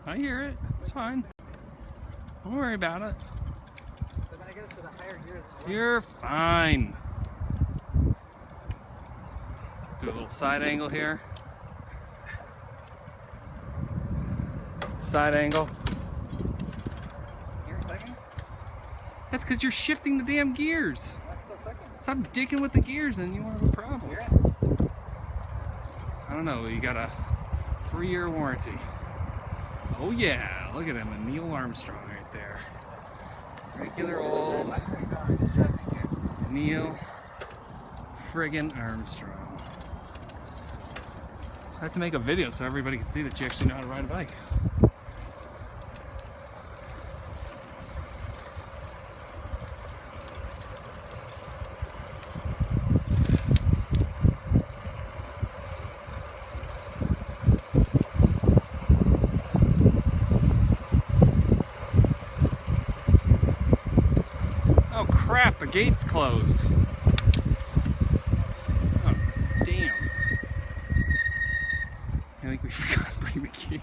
I hear it. It's fine. Don't worry about it. So when I get it to the higher gears, You're fine. Do a little side angle here. Side angle. gear clicking? That's because you're shifting the damn gears. That's still clicking. Stop dicking with the gears and you won't have a problem. Hear it? I don't know, you got a 3-year warranty. Oh yeah, look at him, a Neil Armstrong right there. Regular old Neil friggin' Armstrong. I have to make a video so everybody can see that you actually know how to ride a bike. Oh crap, the gate's closed. Oh, damn. I think we forgot to bring the key.